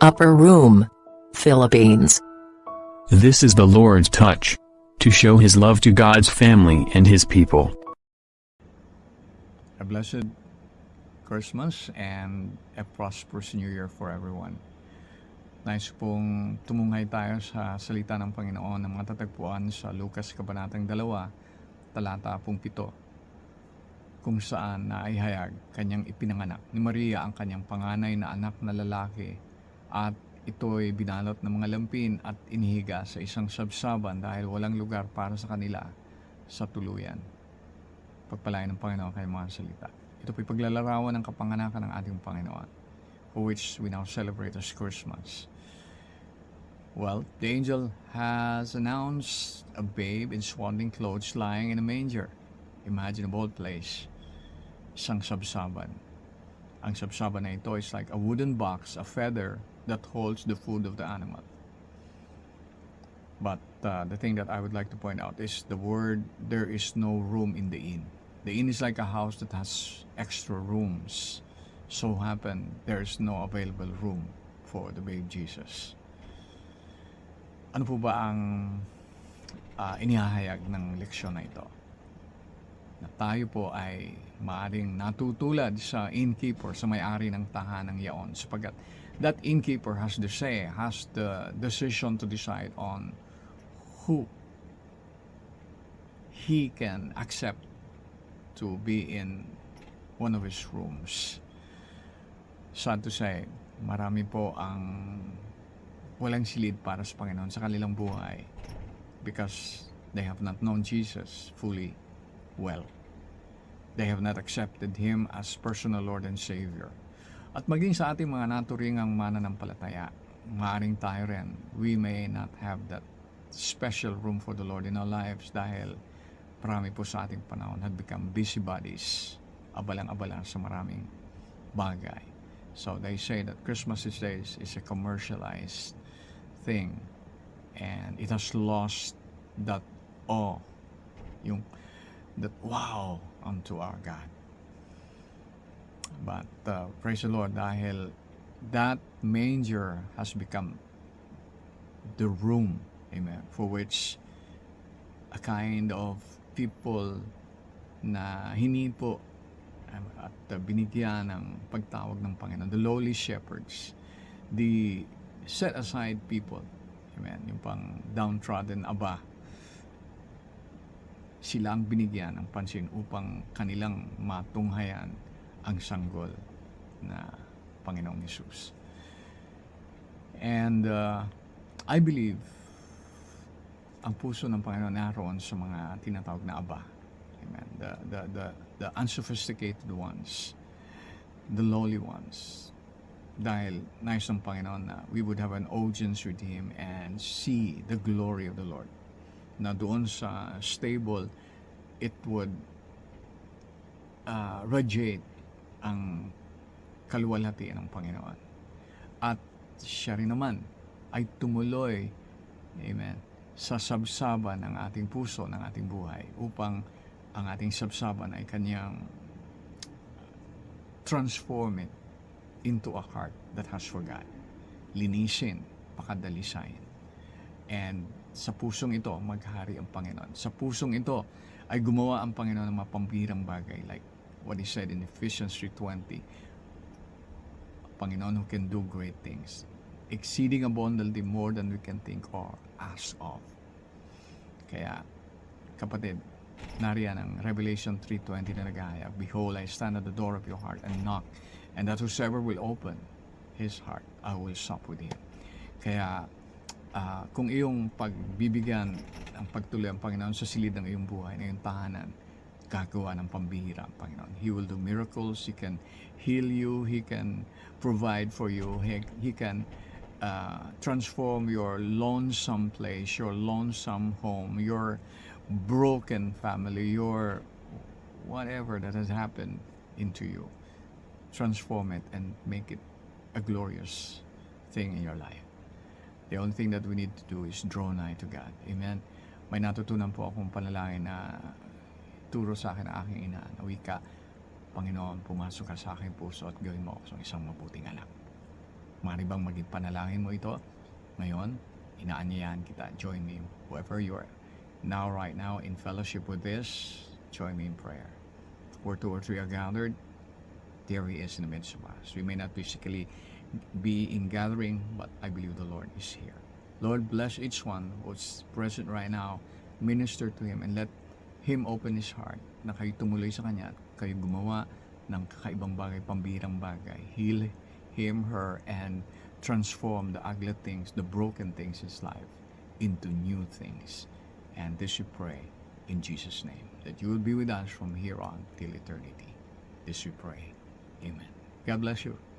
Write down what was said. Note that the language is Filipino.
Upper Room, Philippines. This is the Lord's touch, to show His love to God's family and His people. A blessed Christmas and a prosperous New Year for everyone. Nice pong tumunghay tayo sa salita ng Panginoon na matatagpuan sa Lucas Kabanatang 2, talata 7, kung saan naihayag kanyang ipinanganak ni Maria ang kanyang panganay na anak na lalaki, at ito'y binalot ng mga lampin at inihiga sa isang sabsaban dahil walang lugar para sa kanila sa tuluyan. Pagpalain ng Panginoon kay mga salita. Ito po'y paglalarawan ng kapanganakan ng ating Panginoon, for which we now celebrate as Christmas. Well, the angel has announced a babe in swaddling clothes lying in a manger. Imagine a bold place. Isang sabsaban. Ang sabsaban na ito is like a wooden box, a feather that holds the food of the animal. But the thing that I would like to point out is the word, there is no room in the inn. The inn is like a house that has extra rooms. So happen, there is no available room for the babe Jesus. Ano po ba ang inihahayag ng leksyon na ito? Na tayo po ay maaring natutulad sa innkeeper, sa may-ari ng tahanang yaon, sapagkat that innkeeper has the say, has the decision to decide on who he can accept to be in one of his rooms. Sad to say, marami po ang walang silid para sa Panginoon sa kanilang buhay because they have not known Jesus fully well. They have not accepted Him as personal Lord and Savior. At maging sa ating mga naturingang mananampalataya, maaaring tayo rin, we may not have that special room for the Lord in our lives dahil marami po sa ating panahon had become busybodies, abalang-abala sa maraming bagay. So they say that Christmas these days is a commercialized thing and it has lost that awe, that wow unto our God. But praise the Lord, dahil that manger has become the room, amen, for which a kind of people na hinihid po at binigyan ng pagtawag ng Panginoon, the lowly shepherds, the set aside people, amen, yung pang downtrodden aba, sila ang binigyan ng pansin upang kanilang matunghayan ang sanggol na Panginoong Hesus. And I believe ang puso ng Panginoon naroon sa mga tinatawag na aba. Amen. The unsophisticated ones, the lowly ones. Dahil nais ng Panginoon na we would have an audience with Him and see the glory of the Lord. Na doon sa stable, it would radiate ang kaluwalhatian ng Panginoon. At siya rin naman ay tumuloy, amen, sa sabsaban ng ating puso, ng ating buhay, upang ang ating sabsaban ay kanyang transform it into a heart that has for God. Linisin, pakadalisayin. And sa pusong ito, maghari ang Panginoon. Sa pusong ito ay gumawa ang Panginoon ng mga pambihirang bagay, like what He said in Ephesians 3:20. Panginoon who can do great things, exceeding abundantly more than we can think or ask of. Kaya, kapatid, nariyan ang Revelation 3:20 na naghahayag, behold, I stand at the door of your heart and knock, and that whosoever will open his heart, I will sup with him. Kaya, kung iyong pagbibigyan ang pagtuloy ang Panginoon sa silid ng iyong buhay, ng iyong tahanan, gagawa ng pambihira ang Panginoon. He will do miracles, He can heal you, He can provide for you, He can transform your lonesome place, your lonesome home, your broken family, your whatever that has happened into you. Transform it and make it a glorious thing in your life. The only thing that we need to do is draw nigh to God. Amen. May natutunan po akong panalangin na turo sa akin ng aking ina na wika, Panginoon, pumasok ka sa aking puso at gawin mo ako isang mabuting anak. Mari bang maging panalangin mo ito? Ngayon, inaanyayahan kita. Join me. Whoever you are now, right now, in fellowship with this, join me in prayer. Where two or three are gathered, there He is in the midst of us. We may not physically be in gathering, but I believe the Lord is here. Lord, bless each one who's present right now. Minister to him and let him open his heart na kayo tumuloy sa kanya at kayo gumawa ng kakaibang bagay, pambirang bagay. Heal him, her, and transform the ugly things, the broken things in his life into new things. And this we pray in Jesus' name, that you will be with us from here on till eternity. This we pray. Amen. God bless you.